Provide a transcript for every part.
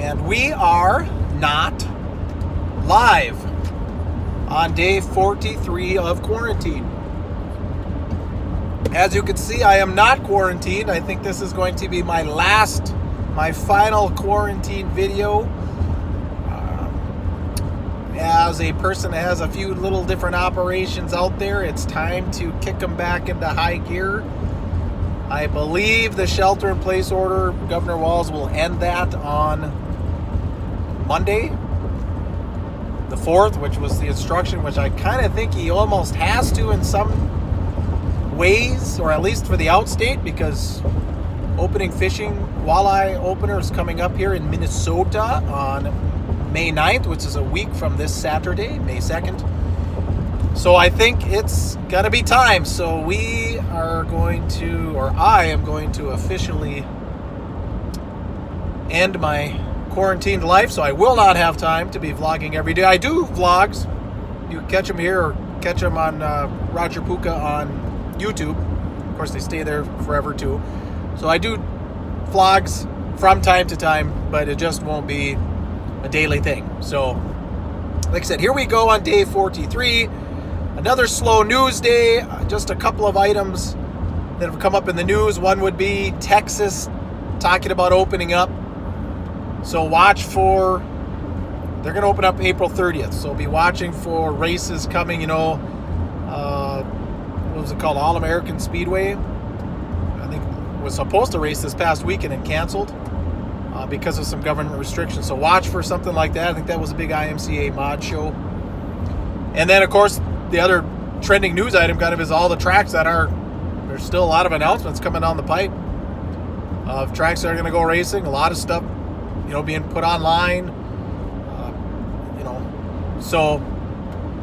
And we are not live on day 43 of quarantine. As you can see, I am not quarantined. I think this is going to be my final quarantine video. As a person that has a few little different operations out there, it's time to kick them back into high gear. I believe the shelter-in-place order, Governor Walz will end that on Monday, the 4th, which was the instruction, which I kind of think he almost has to in some ways, or at least for the outstate, because opening fishing walleye opener is coming up here in Minnesota on May 9th, which is a week from this Saturday, May 2nd. So I think it's going to be time. So we are going to, or I am going to officially end my quarantined life. So I will not have time to be vlogging every day. I do vlogs. You catch them here or catch them on Roger Puka on YouTube. Of course, they stay there forever too. So I do vlogs from time to time, but it just won't be a daily thing. So, like I said, here we go on day 43. Another slow news day. Just a couple of items that have come up in the news. One would be Texas talking about opening up. So watch for, they're going to open up April 30th. So be watching for races coming, what was it called? All-American Speedway. I think was supposed to race this past weekend and canceled because of some government restrictions. So watch for something like that. I think that was a big IMCA mod show. And then, of course, the other trending news item kind of is all the tracks that there's still a lot of announcements coming down the pipe of tracks that are going to go racing. A lot of stuff, being put online. So,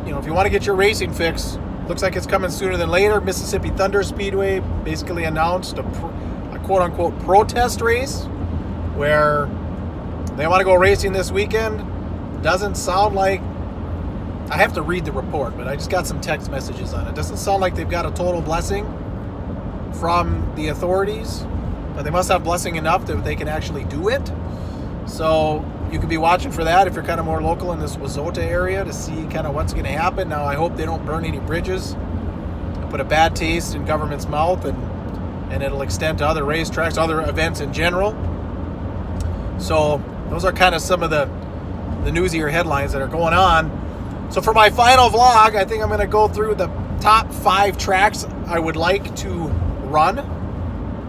if you want to get your racing fix, looks like it's coming sooner than later. Mississippi Thunder Speedway basically announced a quote-unquote protest race where they want to go racing this weekend. Doesn't sound like, I have to read the report, but I just got some text messages on it. Doesn't sound like they've got a total blessing from the authorities, but they must have blessing enough that they can actually do it. So you could be watching for that if you're kind of more local in this Wissota area to see kind of what's going to happen. Now, I hope they don't burn any bridges and put a bad taste in government's mouth, and it'll extend to other racetracks, other events in general. So those are kind of some of the newsier headlines that are going on. So for my final vlog, I think I'm going to go through the top 5 tracks I would like to run.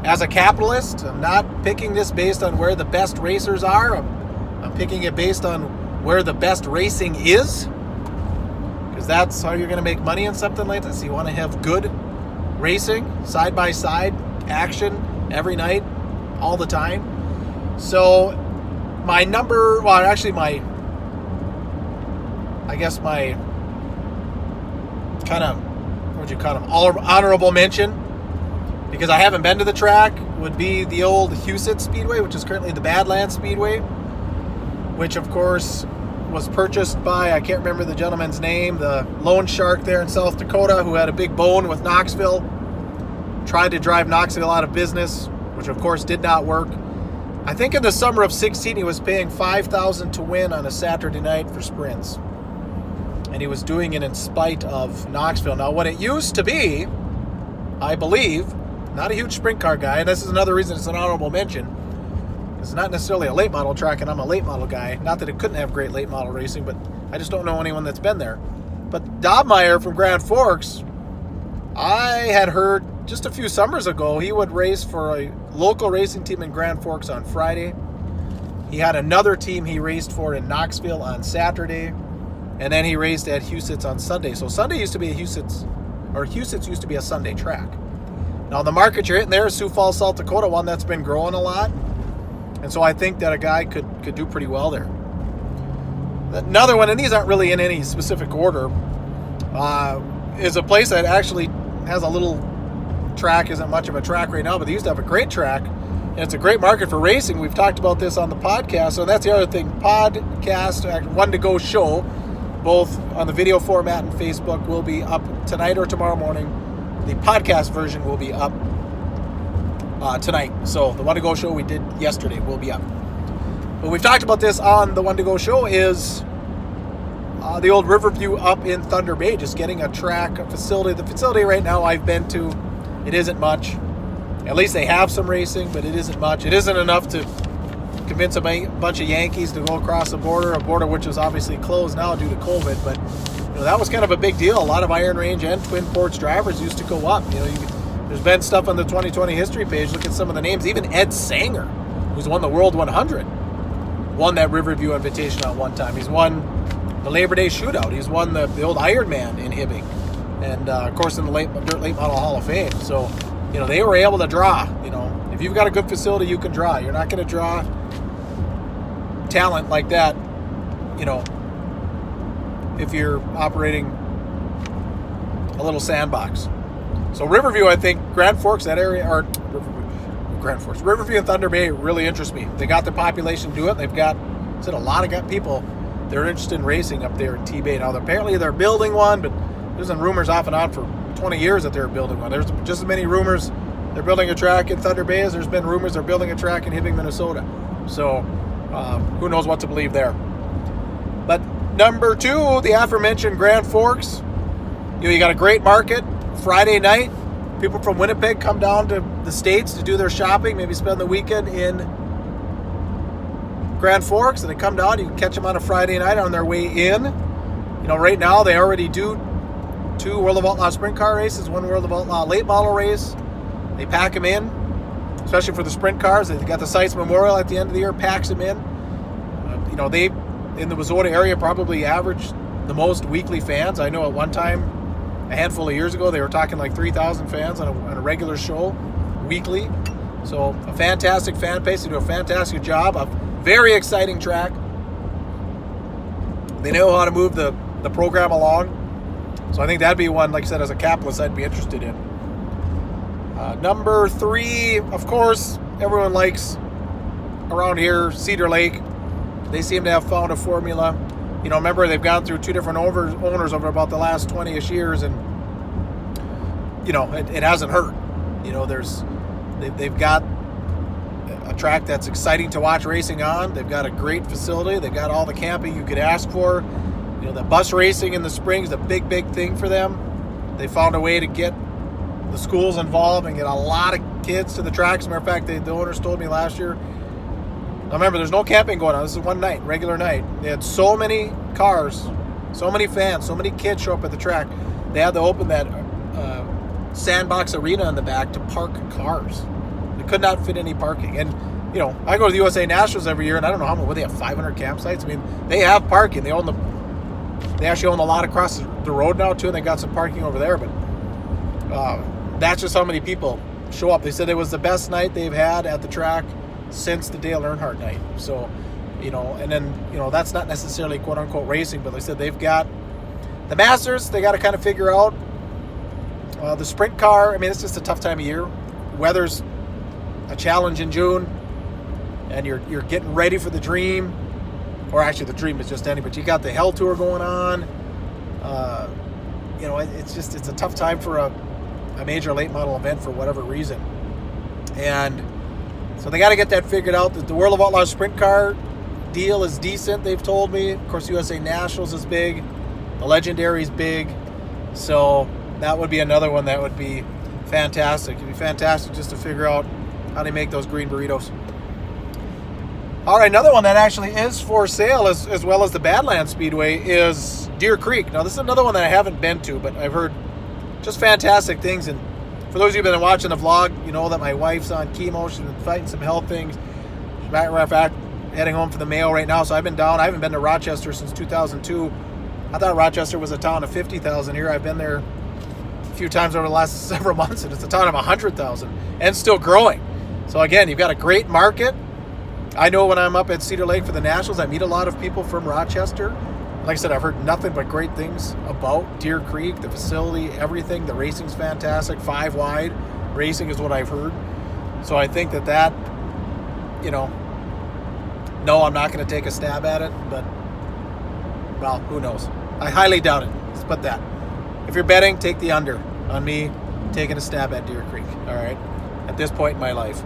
As a capitalist, I'm not picking this based on where the best racers are. I'm picking it based on where the best racing is, because that's how you're going to make money in something like this. You want to have good racing, side-by-side action every night, all the time. So my kind of, what would you call them, honorable mention, because I haven't been to the track, would be the old Wissota Speedway, which is currently the Badlands Speedway, which of course was purchased by, I can't remember the gentleman's name, the loan shark there in South Dakota, who had a big bone with Knoxville, tried to drive Knoxville out of business, which of course did not work. I think in the summer of 16, he was paying $5,000 to win on a Saturday night for sprints. And he was doing it in spite of Knoxville. Now, what it used to be, I believe, not a huge sprint car guy, and this is another reason it's an honorable mention. It's not necessarily a late model track, and I'm a late model guy. Not that it couldn't have great late model racing, but I just don't know anyone that's been there. But Dobmeyer from Grand Forks, I had heard just a few summers ago, he would race for a local racing team in Grand Forks on Friday. He had another team he raced for in Knoxville on Saturday, and then he raced at Wissota on Sunday. So Sunday used to be Wissota used to be a Sunday track. Now the market you're hitting there is Sioux Falls, South Dakota, one that's been growing a lot. And so I think that a guy could do pretty well there. Another one, and these aren't really in any specific order, is a place that actually has a little track. Isn't much of a track right now, but they used to have a great track. And it's a great market for racing. We've talked about this on the podcast. So that's the other thing. Podcast, One to Go show, both on the video format and Facebook, will be up tonight or tomorrow morning. The podcast version will be up tonight. So the One to Go show we did yesterday will be up. But we've talked about this on the One to Go show, is the old Riverview up in Thunder Bay, just getting a track, a facility. The facility right now I've been to, it isn't much. At least they have some racing, but it isn't much. It isn't enough to convince a bunch of Yankees to go across the border, a border which is obviously closed now due to COVID. But that was kind of a big deal. A lot of Iron Range and Twin Ports drivers used to go up. There's been stuff on the 2020 history page. Look at some of the names. Even Ed Sanger, who's won the World 100, won that Riverview Invitational one time. He's won the Labor Day Shootout. He's won the old Ironman in Hibbing, and of course in the Dirt Late Model Hall of Fame. So they were able to draw. If you've got a good facility, you can draw. You're not going to draw talent like that, if you're operating a little sandbox. So Riverview, I think Grand Forks, that area, or Riverview and Thunder Bay really interest me. They got the population to do it. They've got a lot of people that are interested in racing up there in T-Bay. Now, apparently they're building one, but there's been rumors off and on for 20 years that they're building one. There's just as many rumors they're building a track in Thunder Bay as there's been rumors they're building a track in Hibbing, Minnesota. So who knows what to believe there. But number 2, the aforementioned Grand Forks. You got a great market. Friday night, people from Winnipeg come down to the States to do their shopping, maybe spend the weekend in Grand Forks, and they come down. You can catch them on a Friday night on their way in. Right now they already do 2 World of Outlaw sprint car races, 1 World of Outlaw late model race. They pack them in, especially for the sprint cars. They've got the Sites Memorial at the end of the year, packs them in. They, in the Wissota area, probably average the most weekly fans. I know at one time, a handful of years ago, they were talking like 3,000 fans on a regular show weekly. So a fantastic fan base. They do a fantastic job. A very exciting track. They know how to move the program along. So I think that'd be one, like I said, as a capitalist, I'd be interested in. Number 3, of course, everyone likes around here, Cedar Lake. They seem to have found a formula. Remember, they've gone through 2 different owners over about the last 20-ish years, and it hasn't hurt. They've got a track that's exciting to watch racing on. They've got a great facility. They've got all the camping you could ask for. The bus racing in the springs, the big thing for them. They found a way to get the schools involved and get a lot of kids to the tracks. As a matter of fact, the owners told me last year. Now remember, there's no camping going on. This is one night, regular night. They had so many cars, so many fans, so many kids show up at the track. They had to open that sandbox arena in the back to park cars. They could not fit any parking. And, I go to the USA Nationals every year, and I don't know how many, they have 500 campsites? I mean, they have parking. They actually own a lot across the road now, too, and they got some parking over there. But that's just how many people show up. They said it was the best night they've had at the track since the Dale Earnhardt night. So, and then, that's not necessarily quote unquote racing, but like I said, they've got the Masters. They got to kind of figure out the sprint car. I mean, it's just a tough time of year. Weather's a challenge in June, and you're getting ready for the Dream, or actually the Dream is just ending, but you got the Hell Tour going on. It's a tough time for a major late model event for whatever reason. And so they got to get that figured out. The World of Outlaws sprint car deal is decent, they've told me. Of course, USA Nationals is big. The Legendary is big. So that would be another one that would be fantastic. It'd be fantastic just to figure out how they make those green burritos. All right, another one that actually is for sale, as well as the Badlands Speedway, is Deer Creek. Now, this is another one that I haven't been to, but I've heard just fantastic things. And for those of you who've been watching the vlog, you know that my wife's on chemo. She's been fighting some health things. Matter of fact, heading home for the Mayo right now. So I've been down. I haven't been to Rochester since 2002. I thought Rochester was a town of 50,000 here. I've been there a few times over the last several months, and it's a town of 100,000 and still growing. So again, you've got a great market. I know when I'm up at Cedar Lake for the Nationals, I meet a lot of people from Rochester. Like I said, I've heard nothing but great things about Deer Creek, the facility, everything. The racing's fantastic. 5 wide racing is what I've heard. So I think that, no, I'm not going to take a stab at it, but, well, who knows? I highly doubt it. Let's put that. If you're betting, take the under on me taking a stab at Deer Creek, all right? At this point in my life.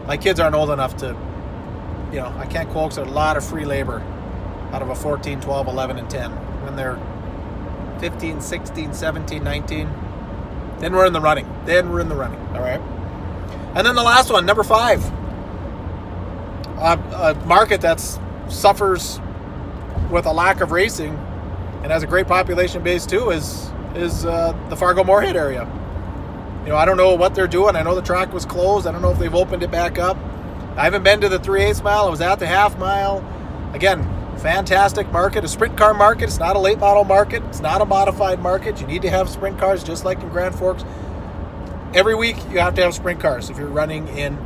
My kids aren't old enough to, I can't coax a lot of free labor out of a 14, 12, 11, and 10 when they're 15, 16, 17, 19. Then we're in the running. All right. And then the last one, number 5. A market that suffers with a lack of racing and has a great population base too is the Fargo-Moorhead area. I don't know what they're doing. I know the track was closed. I don't know if they've opened it back up. I haven't been to the 3/8 mile. I was at the half mile. Again, fantastic market, a sprint car market. It's not a late model market. It's not a modified market. You need to have sprint cars just like in Grand Forks. Every week you have to have sprint cars if you're running in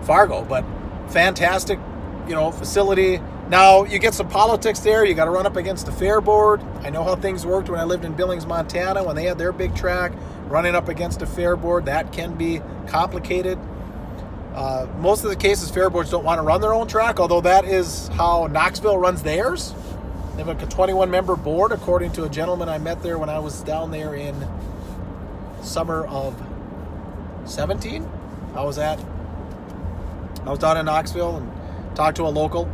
Fargo, but fantastic, facility. Now you get some politics there. You got to run up against the fair board. I know how things worked when I lived in Billings, Montana, when they had their big track. Running up against a fair board, that can be complicated. Most of the cases, fair boards don't want to run their own track, although that is how Knoxville runs theirs. They have a 21-member board, according to a gentleman I met there when I was down there in summer of 17. I was down in Knoxville and talked to a local.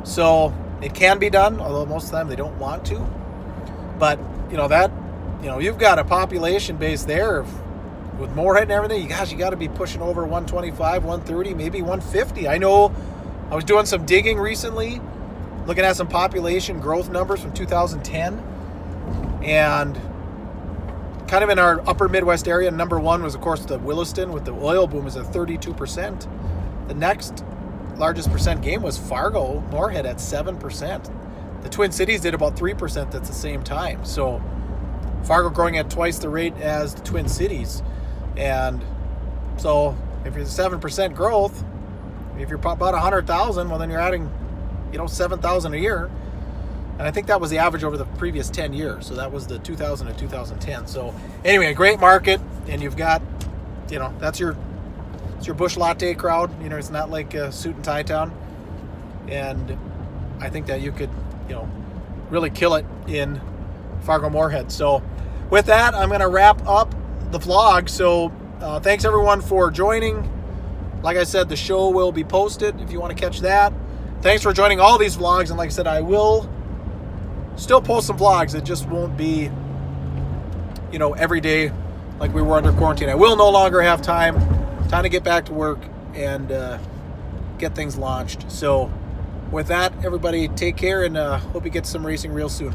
So it can be done, although most of the time they don't want to. But, you've got a population base there with Moorhead and everything. You got to be pushing over 125, 130, maybe 150. I know I was doing some digging recently, looking at some population growth numbers from 2010. And kind of in our upper Midwest area, number 1 was, of course, the Williston with the oil boom is at 32%. The next largest percent gain was Fargo, Moorhead at 7%. The Twin Cities did about 3% at the same time. So Fargo growing at twice the rate as the Twin Cities. And so if you're 7% growth, if you're about 100,000, well, then you're adding, 7,000 a year. And I think that was the average over the previous 10 years. So that was the 2000 to 2010. So anyway, a great market. And you've got, that's your Busch Latte crowd. It's not like a suit and tie town. And I think that you could, really kill it in Fargo-Moorhead. So with that, I'm going to wrap up the vlog. So thanks everyone for joining. Like I said, the show will be posted if you want to catch that. Thanks for joining all these vlogs. And like I said, I will still post some vlogs. It just won't be, every day like we were under quarantine. I will no longer have time to get back to work and get things launched. So with that, everybody take care and hope you get some racing real soon.